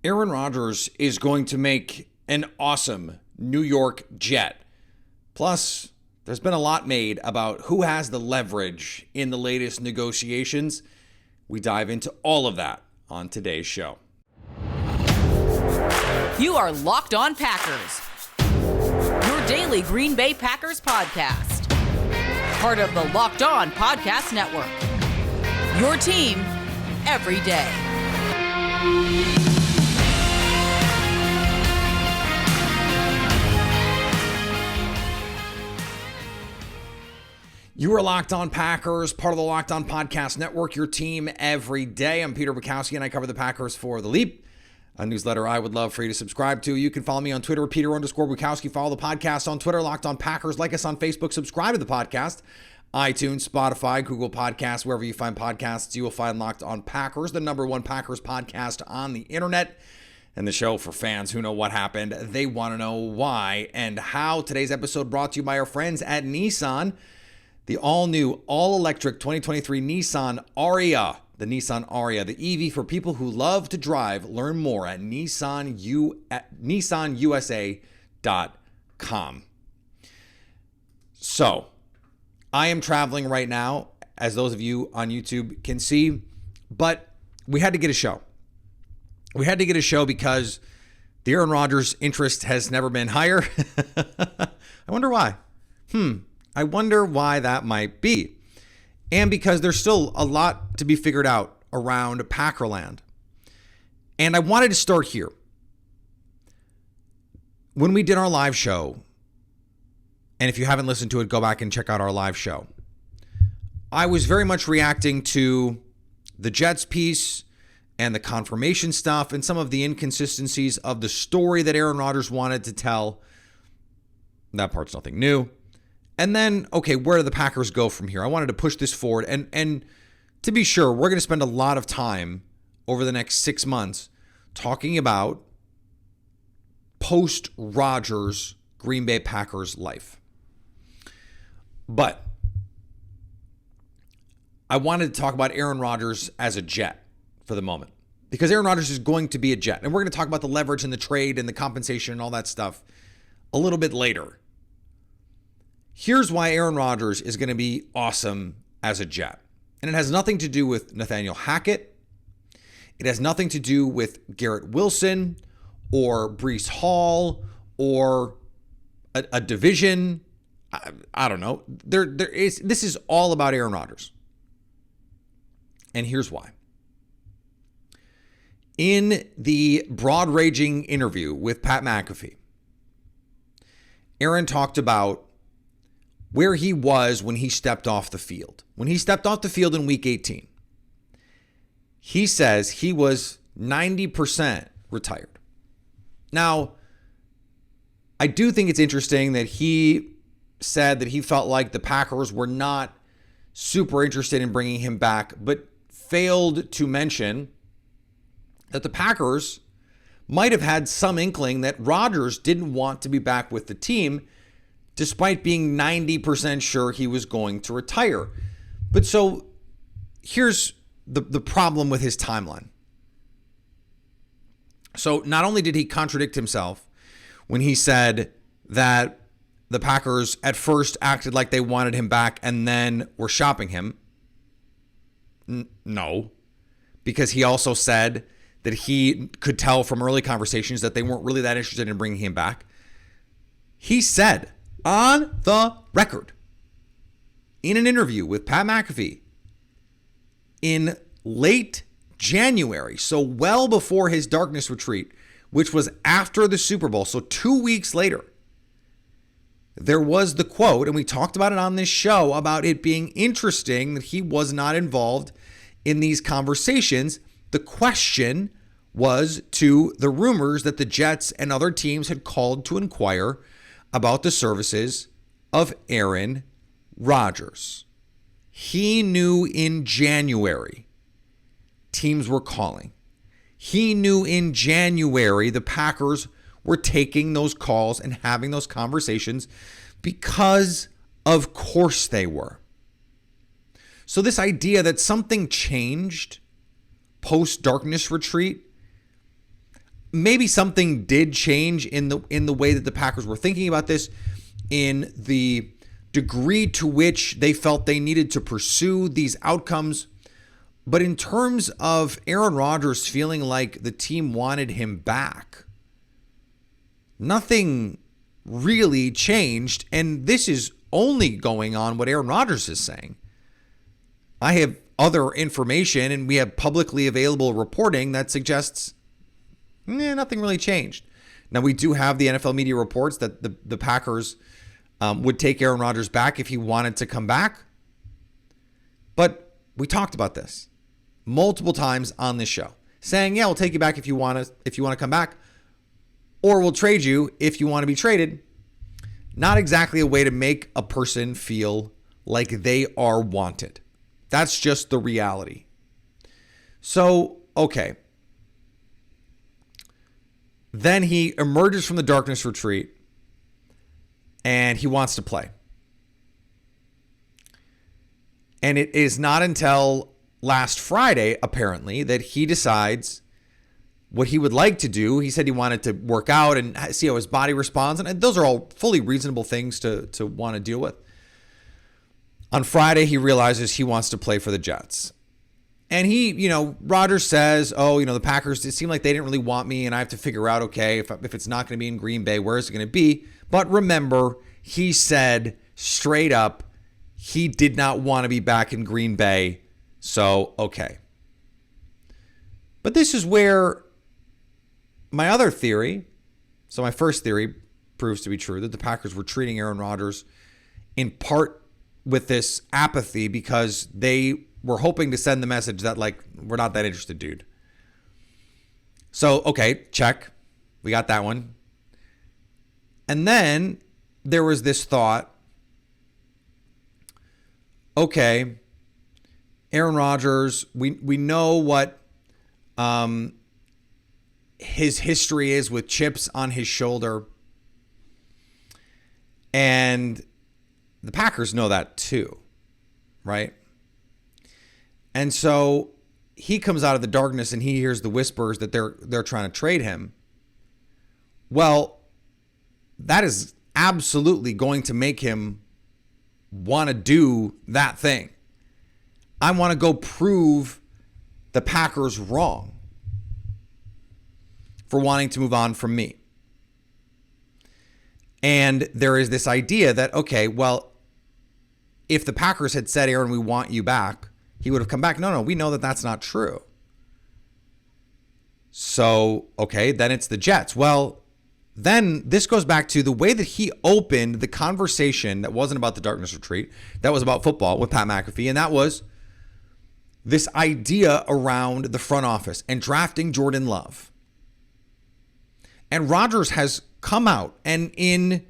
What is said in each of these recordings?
Aaron Rodgers is going to make an awesome New York Jet. Plus, there's been a lot made about who has the leverage in the latest negotiations. We dive into all of that on today's show. You are Locked On Packers, your daily Green Bay Packers podcast. Part of the Locked On Podcast Network, your team every day. You are Locked On Packers, part of the Locked On Podcast Network, your team every day. I'm Peter Bukowski, and I cover the Packers for The Leap, a newsletter I would love for you to subscribe to. You can follow me on Twitter, Peter_Bukowski. Follow the podcast on Twitter, Locked On Packers. Like us on Facebook. Subscribe to the podcast. iTunes, Spotify, Google Podcasts, wherever you find podcasts, you will find Locked On Packers, the number one Packers podcast on the internet. And the show for fans who know what happened. They want to know why and how. Today's episode brought to you by our friends at Nissan. The all-new, all-electric 2023 Nissan Ariya. The Nissan Ariya, the EV for people who love to drive. Learn more at nissanusa.com. So, I am traveling right now, as those of you on YouTube can see, but we had to get a show. We had to get a show because the Aaron Rodgers interest has never been higher. I wonder why. I wonder why that might be. And because there's still a lot to be figured out around Packerland. And I wanted to start here. When we did our live show, and if you haven't listened to it, go back and check out our live show. I was very much reacting to the Jets piece and the confirmation stuff and some of the inconsistencies of the story that Aaron Rodgers wanted to tell. That part's nothing new. And then, okay, where do the Packers go from here? I wanted to push this forward. And to be sure, we're going to spend a lot of time over the next 6 months talking about post-Rodgers Green Bay Packers life. But I wanted to talk about Aaron Rodgers as a Jet for the moment. Because Aaron Rodgers is going to be a Jet. And we're going to talk about the leverage and the trade and the compensation and all that stuff a little bit later. Here's why Aaron Rodgers is going to be awesome as a Jet. And it has nothing to do with Nathaniel Hackett. It has nothing to do with Garrett Wilson or Breece Hall or a division. I don't know. This is all about Aaron Rodgers. And here's why. In the broad-raging interview with Pat McAfee, Aaron talked about where he was when he stepped off the field. When he stepped off the field in week 18, he says he was 90% retired. Now, I do think it's interesting that he said that he felt like the Packers were not super interested in bringing him back, but failed to mention that the Packers might have had some inkling that Rodgers didn't want to be back with the team, despite being 90% sure he was going to retire. But so here's the problem with his timeline. So not only did he contradict himself when he said that the Packers at first acted like they wanted him back and then were shopping him. No, because he also said that he could tell from early conversations that they weren't really that interested in bringing him back. He said on the record, in an interview with Pat McAfee in late January, so well before his darkness retreat, which was after the Super Bowl, so 2 weeks later, there was the quote, and we talked about it on this show, about it being interesting that he was not involved in these conversations. The question was to the rumors that the Jets and other teams had called to inquire about the services of Aaron Rodgers. He knew in January teams were calling. He knew in January the Packers were taking those calls and having those conversations because of course they were. So this idea that something changed post-darkness retreat, maybe something did change in the way that the Packers were thinking about this, in the degree to which they felt they needed to pursue these outcomes. But in terms of Aaron Rodgers feeling like the team wanted him back, nothing really changed. And this is only going on what Aaron Rodgers is saying. I have other information, and we have publicly available reporting that suggests nothing really changed. Now, we do have the NFL media reports that the Packers would take Aaron Rodgers back if he wanted to come back. But we talked about this multiple times on this show, saying, yeah, we'll take you back if you want to come back, or we'll trade you if you want to be traded. Not exactly a way to make a person feel like they are wanted. That's just the reality. So, okay. Then he emerges from the darkness retreat and he wants to play. And it is not until last Friday, apparently, that he decides what he would like to do. He said he wanted to work out and see how his body responds. And those are all fully reasonable things to want to deal with. On Friday, he realizes he wants to play for the Jets. And Rodgers says, the Packers, it seemed like they didn't really want me, and I have to figure out, okay, if it's not going to be in Green Bay, where is it going to be? But remember, he said straight up he did not want to be back in Green Bay. So, okay. But this is where my other theory, so my first theory proves to be true, that the Packers were treating Aaron Rodgers in part with this apathy because they were hoping to send the message that, like, we're not that interested, dude. So, okay, check. We got that one. And then there was this thought, okay, Aaron Rodgers, we know what his history is with chips on his shoulder. And the Packers know that too, right? And so he comes out of the darkness and he hears the whispers that they're trying to trade him. Well, that is absolutely going to make him want to do that thing. I want to go prove the Packers wrong for wanting to move on from me. And there is this idea that, okay, well, if the Packers had said, Aaron, we want you back, he would have come back. No, we know that that's not true. So, okay, then it's the Jets. Well, then this goes back to the way that he opened the conversation that wasn't about the darkness retreat, that was about football with Pat McAfee, and that was this idea around the front office and drafting Jordan Love. And Rodgers has come out and in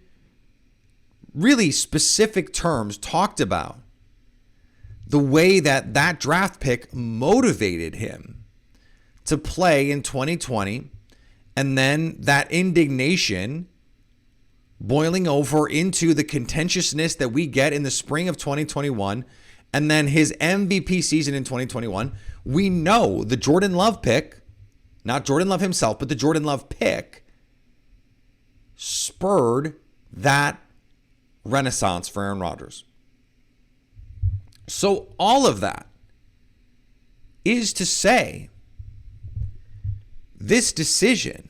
really specific terms talked about the way that draft pick motivated him to play in 2020, and then that indignation boiling over into the contentiousness that we get in the spring of 2021, and then his MVP season in 2021. We know the Jordan Love pick, not Jordan Love himself, but the Jordan Love pick spurred that renaissance for Aaron Rodgers. So all of that is to say, this decision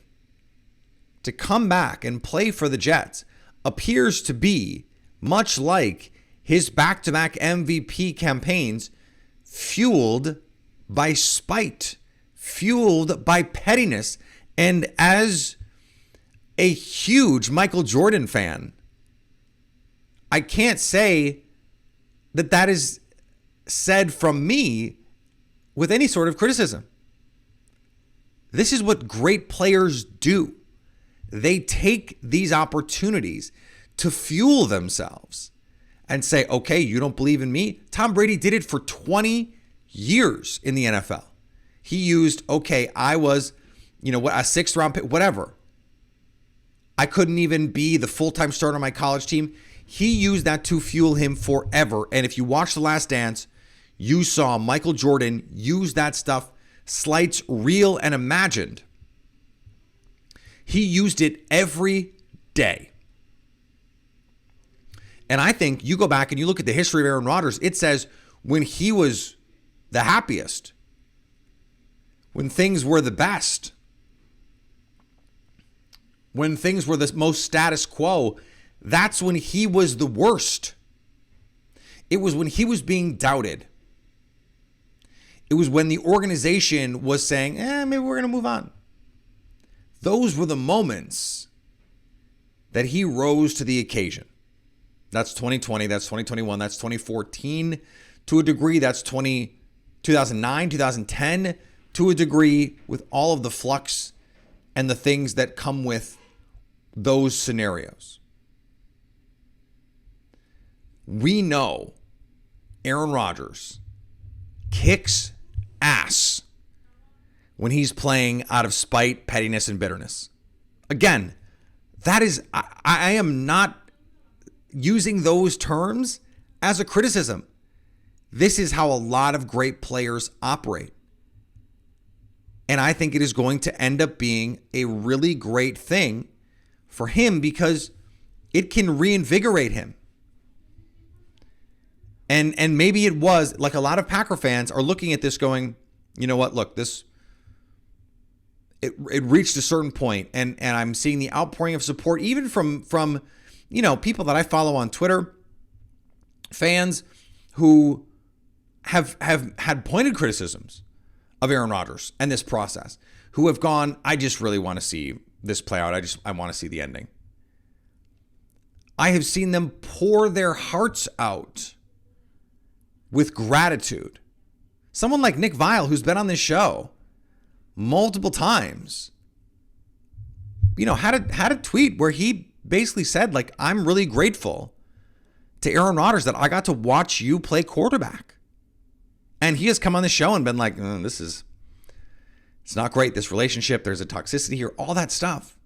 to come back and play for the Jets appears to be much like his back-to-back MVP campaigns, fueled by spite, fueled by pettiness. And as a huge Michael Jordan fan, I can't say that is said from me with any sort of criticism. This is what great players do. They take these opportunities to fuel themselves and say, okay, you don't believe in me? Tom Brady did it for 20 years in the NFL. He used, okay, I was, a sixth round pick, whatever. I couldn't even be the full-time starter on my college team. He used that to fuel him forever. And if you watch The Last Dance, you saw Michael Jordan use that stuff, slights real and imagined, He used it every day. And I think you go back and you look at the history of Aaron Rodgers, it says when he was the happiest, when things were the best, when things were the most status quo, that's when he was the worst. It was when he was being doubted. It was when the organization was saying, maybe we're going to move on. Those were the moments that he rose to the occasion. That's 2020, that's 2021, that's 2014 to a degree, that's 2009, 2010 to a degree, with all of the flux and the things that come with those scenarios. We know Aaron Rodgers kicks ass when he's playing out of spite, pettiness, and bitterness. Again, that is, I am not using those terms as a criticism. This is how a lot of great players operate. And I think it is going to end up being a really great thing for him because it can reinvigorate him. And maybe it was, like, a lot of Packer fans are looking at this going, you know what, look, it reached a certain point, and I'm seeing the outpouring of support even from people that I follow on Twitter, fans who have had pointed criticisms of Aaron Rodgers and this process, who have gone, I just really want to see this play out. I want to see the ending. I have seen them pour their hearts out with gratitude. Someone like Nick Vial, who's been on this show multiple times, had a tweet where he basically said, like, I'm really grateful to Aaron Rodgers that I got to watch you play quarterback. And he has come on the show and been like, it's not great, this relationship, there's a toxicity here, all that stuff.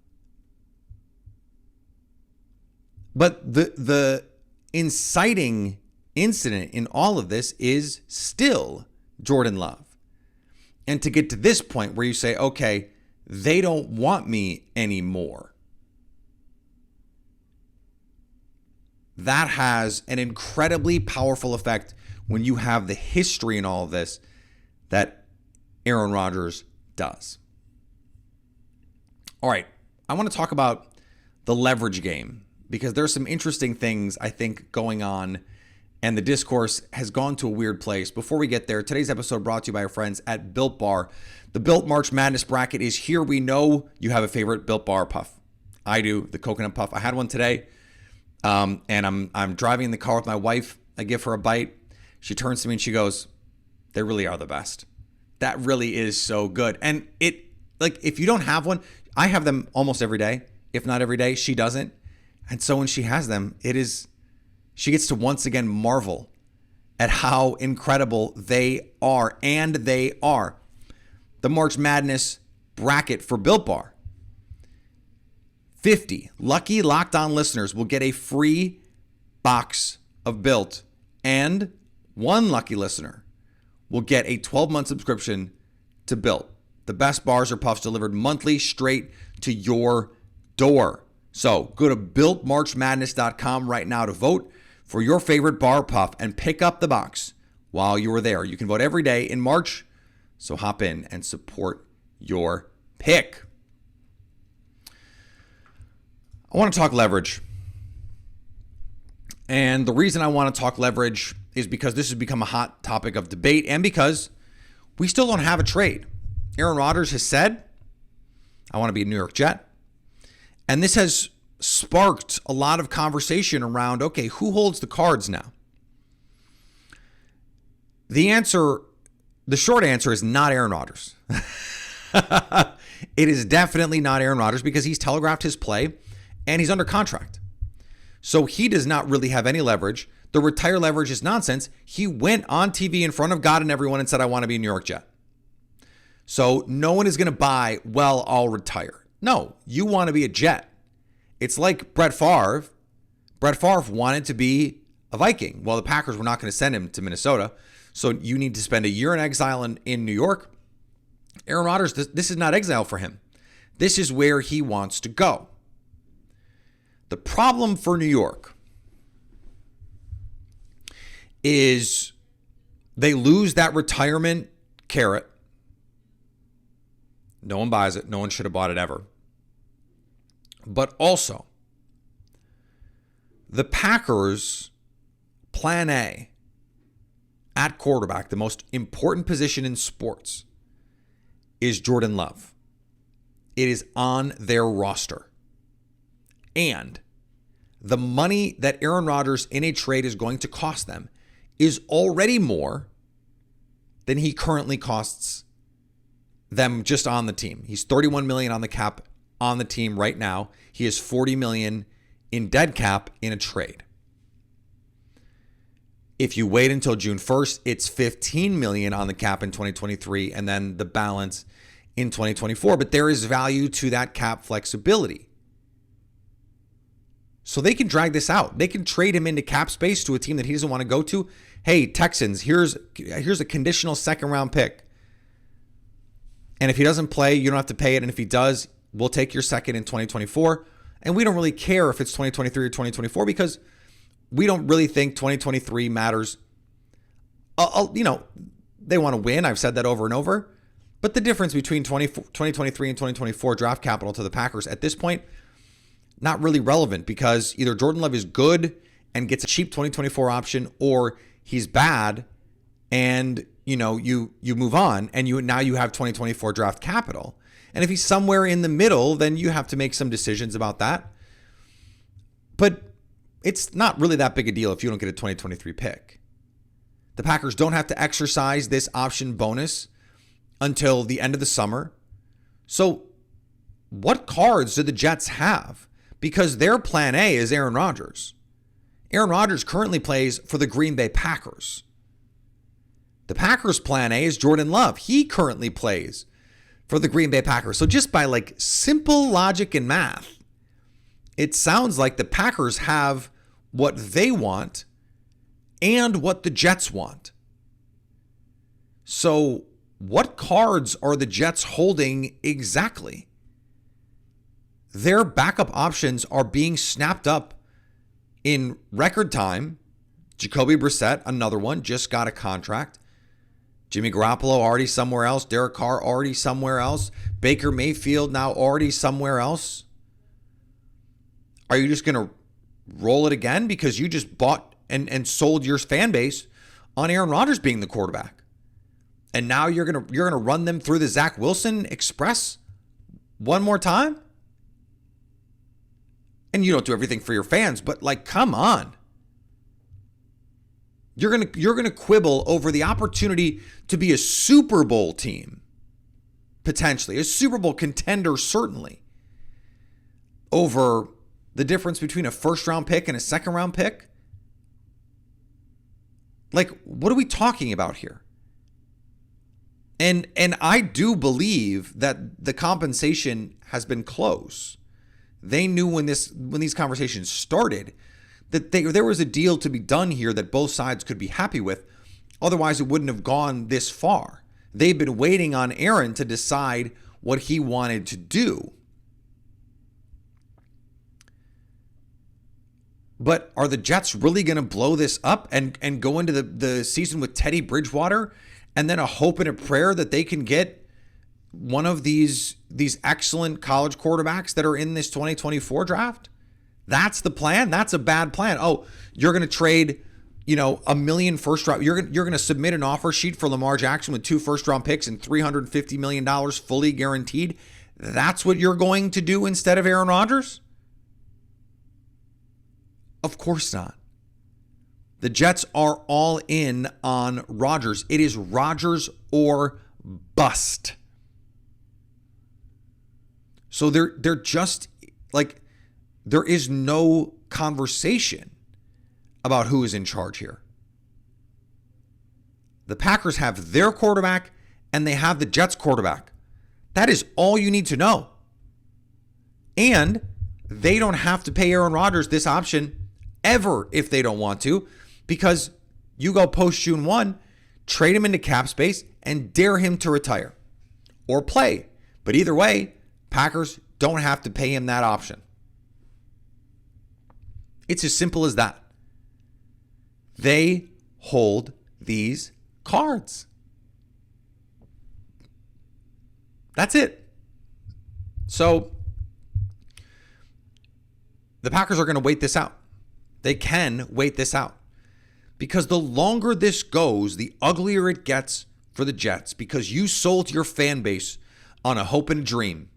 But the inciting incident in all of this is still Jordan Love. And to get to this point where you say, okay, they don't want me anymore, that has an incredibly powerful effect when you have the history in all of this that Aaron Rodgers does. All right, I want to talk about the leverage game because there's some interesting things, I think, going on, and the discourse has gone to a weird place. Before we get there, today's episode brought to you by our friends at Built Bar. The Built March Madness bracket is here. We know you have a favorite Built Bar puff. I do, the coconut puff. I had one today, and I'm driving in the car with my wife. I give her a bite. She turns to me and she goes, they really are the best. That really is so good. And if you don't have one, I have them almost every day, if not every day. She doesn't. And so when she has them, she gets to once again marvel at how incredible they are. And they are. The March Madness bracket for Built Bar. 50 lucky Locked On listeners will get a free box of Built, and one lucky listener will get a 12-month subscription to Built. The best bars or puffs delivered monthly straight to your door. So go to BuiltMarchMadness.com right now to vote for your favorite bar puff and pick up the box while you are there. You can vote every day in March, so hop in and support your pick. I want to talk leverage. And the reason I want to talk leverage is because this has become a hot topic of debate and because we still don't have a trade. Aaron Rodgers has said, I want to be a New York Jet. And this has sparked a lot of conversation around, okay, who holds the cards now? The short answer is not Aaron Rodgers. It is definitely not Aaron Rodgers because he's telegraphed his play and he's under contract. So he does not really have any leverage. The retire leverage is nonsense. He went on TV in front of God and everyone and said, I want to be a New York Jet. So no one is going to buy, well, I'll retire. No, you want to be a Jet. It's like Brett Favre. Brett Favre wanted to be a Viking. Well, the Packers were not going to send him to Minnesota. So you need to spend a year in exile in New York. Aaron Rodgers, this is not exile for him. This is where he wants to go. The problem for New York is they lose that retirement carrot. No one buys it. No one should have bought it ever. But also, the Packers' plan A at quarterback, the most important position in sports, is Jordan Love. It is on their roster. And the money that Aaron Rodgers in a trade is going to cost them is already more than he currently costs them just on the team. He's $31 million on the cap on the team right now. He is $40 million in dead cap in a trade. If you wait until June 1st, it's $15 million on the cap in 2023 and then the balance in 2024. But there is value to that cap flexibility. So they can drag this out. They can trade him into cap space to a team that he doesn't want to go to. Hey, Texans, here's a conditional second round pick. And if he doesn't play, you don't have to pay it. And if he does, we'll take your second in 2024. And we don't really care if it's 2023 or 2024 because we don't really think 2023 matters. They want to win. I've said that over and over. But the difference between 2023 and 2024 draft capital to the Packers at this point, not really relevant because either Jordan Love is good and gets a cheap 2024 option or he's bad and you move on and now you have 2024 draft capital. And if he's somewhere in the middle, then you have to make some decisions about that. But it's not really that big a deal if you don't get a 2023 pick. The Packers don't have to exercise this option bonus until the end of the summer. So what cards do the Jets have? Because their plan A is Aaron Rodgers. Aaron Rodgers currently plays for the Green Bay Packers. The Packers' plan A is Jordan Love. He currently plays for the Green Bay Packers. So just by simple logic and math, it sounds like the Packers have what they want and what the Jets want. So what cards are the Jets holding exactly? Their backup options are being snapped up in record time. Jacoby Brissett, another one, just got a contract. Jimmy Garoppolo already somewhere else. Derek Carr already somewhere else. Baker Mayfield now already somewhere else. Are you just going to roll it again because you just bought and sold your fan base on Aaron Rodgers being the quarterback? And now you're going to run them through the Zach Wilson Express one more time? And you don't do everything for your fans, but come on. You're going to quibble over the opportunity to be a Super Bowl team, potentially, a Super Bowl contender, certainly, over the difference between a first-round pick and a second-round pick? What are we talking about here? And I do believe that the compensation has been close. They knew when these conversations started that there was a deal to be done here that both sides could be happy with. Otherwise, it wouldn't have gone this far. They've been waiting on Aaron to decide what he wanted to do. But are the Jets really going to blow this up and go into the season with Teddy Bridgewater and then a hope and a prayer that they can get one of these excellent college quarterbacks that are in this 2024 draft? That's the plan? That's a bad plan. Oh, you're going to trade, $1 million first round. You're going to submit an offer sheet for Lamar Jackson with 2 first round picks and $350 million fully guaranteed. That's what you're going to do instead of Aaron Rodgers? Of course not. The Jets are all in on Rodgers. It is Rodgers or bust. So they're just there is no conversation about who is in charge here. The Packers have their quarterback and they have the Jets quarterback. That is all you need to know. And they don't have to pay Aaron Rodgers this option ever if they don't want to, because you go post June 1, trade him into cap space and dare him to retire or play. But either way, Packers don't have to pay him that option. It's as simple as that. They hold these cards. That's it. So the Packers are going to wait this out. They can wait this out. Because the longer this goes, the uglier it gets for the Jets, because you sold your fan base on a hope and a dream.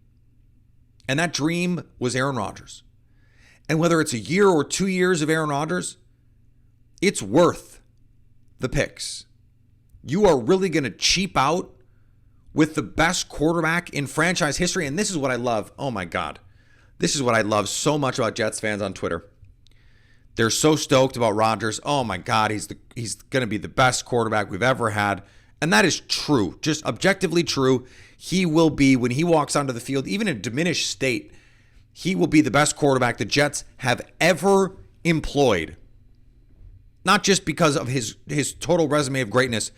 And that dream was Aaron Rodgers. And whether it's a year or 2 years of Aaron Rodgers, it's worth the picks. You are really going to cheap out with the best quarterback in franchise history. And this is what I love. Oh my God. This is what I love so much about Jets fans on Twitter. They're so stoked about Rodgers. Oh my God, he's going to be the best quarterback we've ever had. And that is true, just objectively true. He will be, when he walks onto the field, even in a diminished state, he will be the best quarterback the Jets have ever employed. Not just because of his total resume of greatness.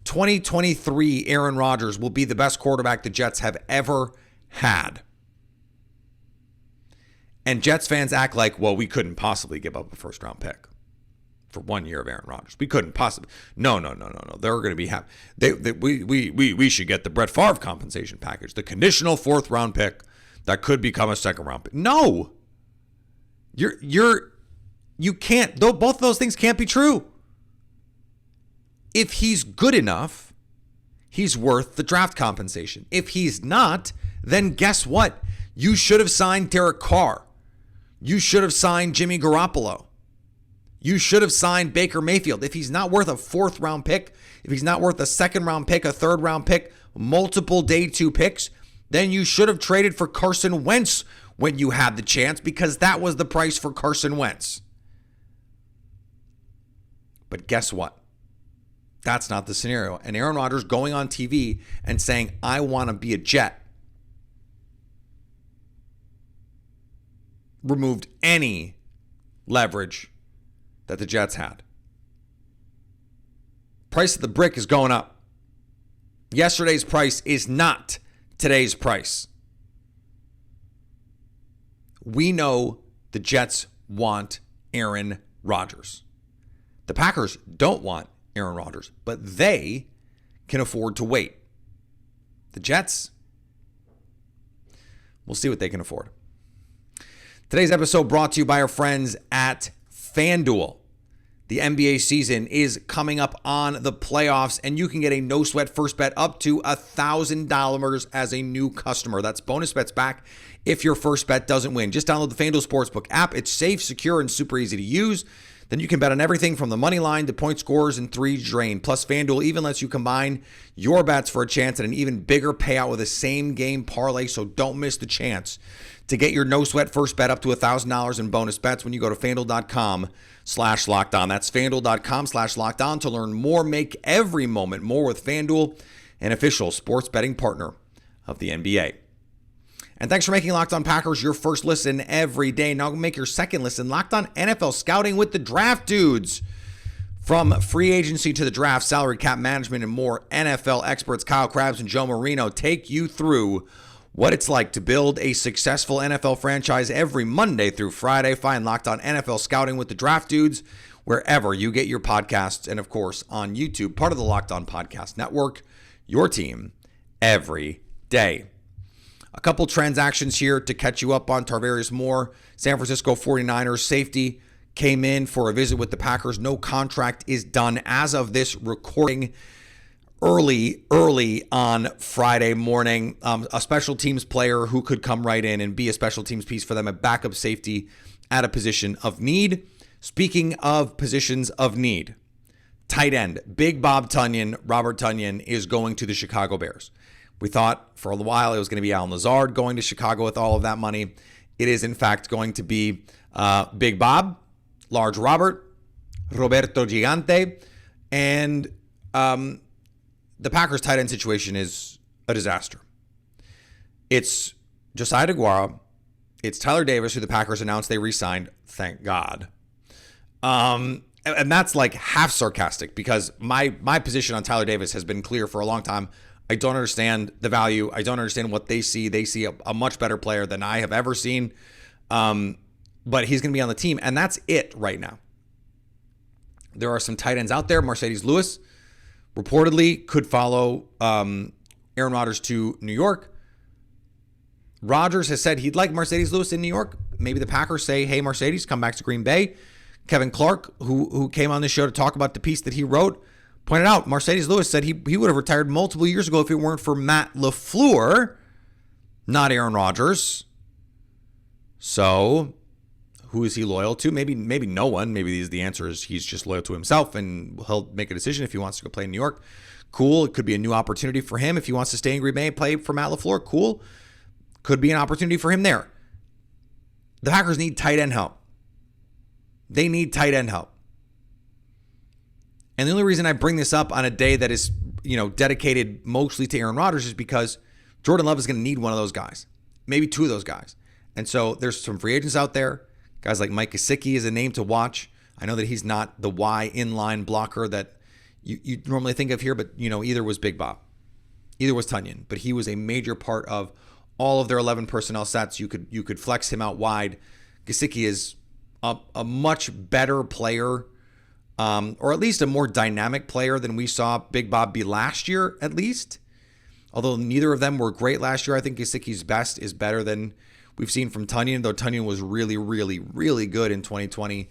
2023 Aaron Rodgers will be the best quarterback the Jets have ever had. And Jets fans act like, well, we couldn't possibly give up a first-round pick for 1 year of Aaron Rodgers. We couldn't possibly. No. They're going to be happy. We should get the Brett Favre compensation package, the conditional fourth-round pick that could become a second-round pick. No, you can't. Both of those things can't be true. If he's good enough, he's worth the draft compensation. If he's not, then guess what? You should have signed Derek Carr. You should have signed Jimmy Garoppolo. You should have signed Baker Mayfield. If he's not worth a fourth-round pick, if he's not worth a second-round pick, a third-round pick, multiple day 2 picks, then you should have traded for Carson Wentz when you had the chance, because that was the price for Carson Wentz. But guess what? That's not the scenario. And Aaron Rodgers going on TV and saying, I want to be a Jet, removed any leverage that the Jets had. Price of the brick is going up. Yesterday's price is not today's price. We know the Jets want Aaron Rodgers. The Packers don't want Aaron Rodgers, but they can afford to wait. The Jets, we'll see what they can afford. Today's episode brought to you by our friends at FanDuel. The NBA season is coming up on the playoffs, and you can get a no-sweat first bet up to $1,000 as a new customer. That's bonus bets back if your first bet doesn't win. Just download the FanDuel Sportsbook app. It's safe, secure, and super easy to use. Then you can bet on everything from the money line to point scores and threes drained. Plus, FanDuel even lets you combine your bets for a chance at an even bigger payout with a same-game parlay, so don't miss the chance to get your no-sweat first bet up to $1,000 in bonus bets when you go to FanDuel.com/LockedOn. That's FanDuel.com/LockedOn to learn more. Make every moment more with FanDuel, an official sports betting partner of the NBA. And thanks for making Locked On Packers your first listen every day. Now make your second listen Locked On NFL Scouting with the Draft Dudes. From free agency to the draft, salary cap management, and more, NFL experts Kyle Krabs and Joe Marino take you through what it's like to build a successful NFL franchise every Monday through Friday. Find Locked On NFL Scouting with the Draft Dudes wherever you get your podcasts, and of course on YouTube, part of the Locked On Podcast Network, your team every day. A couple transactions here to catch you up on. Tarvarius Moore, San Francisco 49ers safety, came in for a visit with the Packers. No contract is done as of this recording. Early on Friday morning, a special teams player who could come right in and be a special teams piece for them, a backup safety at a position of need. Speaking of positions of need, tight end, Big Bob Tonyan, Robert Tonyan, is going to the Chicago Bears. We thought for a while it was going to be Alan Lazard going to Chicago with all of that money. It is, in fact, going to be Big Bob, Large Robert, Roberto Gigante, and the Packers tight end situation is a disaster. It's Josiah DeGuara. It's Tyler Davis, who the Packers announced they re-signed. Thank God. And that's like half sarcastic, because my position on Tyler Davis has been clear for a long time. I don't understand the value. I don't understand what they see. They see a much better player than I have ever seen. But he's going to be on the team, and that's it right now. There are some tight ends out there. Mercedes Lewis reportedly could follow Aaron Rodgers to New York. Rodgers has said he'd like Mercedes Lewis in New York. Maybe the Packers say, hey, Mercedes, come back to Green Bay. Kevin Clark, who came on the show to talk about the piece that he wrote, pointed out Mercedes Lewis said he would have retired multiple years ago if it weren't for Matt LaFleur, not Aaron Rodgers. So who is he loyal to? Maybe no one. Maybe the answer is he's just loyal to himself, and he'll make a decision if he wants to go play in New York. Cool. It could be a new opportunity for him. If he wants to stay in Green Bay and play for Matt LaFleur, cool. Could be an opportunity for him there. The Packers need tight end help. They need tight end help. And the only reason I bring this up on a day that is, dedicated mostly to Aaron Rodgers is because Jordan Love is going to need one of those guys, maybe two of those guys. And so there's some free agents out there. Guys like Mike Gesicki is a name to watch. I know that he's not the Y inline blocker that you normally think of here, but either was Big Bob, either was Tunyon, but he was a major part of all of their 11 personnel sets. You could flex him out wide. Gesicki is a much better player, or at least a more dynamic player than we saw Big Bob be last year, at least. Although neither of them were great last year, I think Gesicki's best is better than we've seen from Tunyon, though Tunyon was really, really, really good in 2020.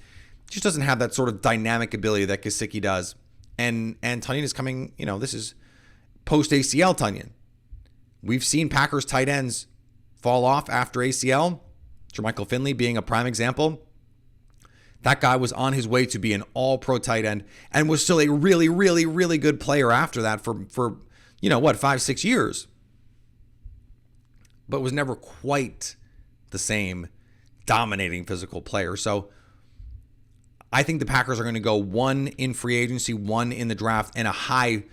Just doesn't have that sort of dynamic ability that Gesicki does. And Tunyon is coming, this is post-ACL Tunyon. We've seen Packers tight ends fall off after ACL. Jermichael Finley being a prime example. That guy was on his way to be an all-pro tight end and was still a really, really, really good player after that for 5-6 years. But was never quite the same dominating physical player. So I think the Packers are going to go one in free agency, one in the draft, and a high,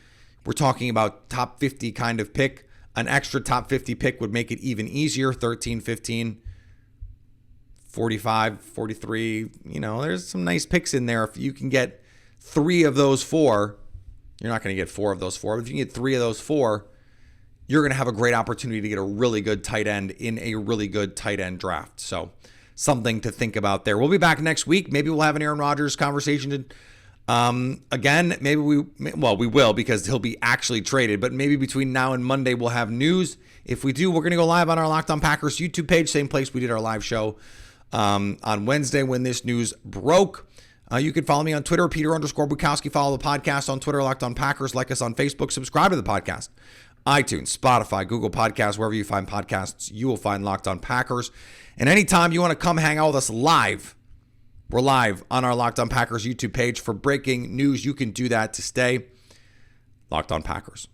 we're talking about top 50 kind of pick. An extra top 50 pick would make it even easier, 13, 15, 45, 43. There's some nice picks in there. If you can get 3 of those 4, you're not going to get 4 of those 4, but if you can get 3 of those 4, you're going to have a great opportunity to get a really good tight end in a really good tight end draft. So something to think about there. We'll be back next week. Maybe we'll have an Aaron Rodgers conversation. Again, maybe we will because he'll be actually traded, but maybe between now and Monday we'll have news. If we do, we're going to go live on our Locked On Packers YouTube page, same place we did our live show on Wednesday when this news broke. You can follow me on Twitter, Peter_Bukowski. Follow the podcast on Twitter, Locked On Packers. Like us on Facebook. Subscribe to the podcast. iTunes, Spotify, Google Podcasts, wherever you find podcasts, you will find Locked On Packers. And anytime you want to come hang out with us live, we're live on our Locked On Packers YouTube page for breaking news. You can do that to stay Locked On Packers.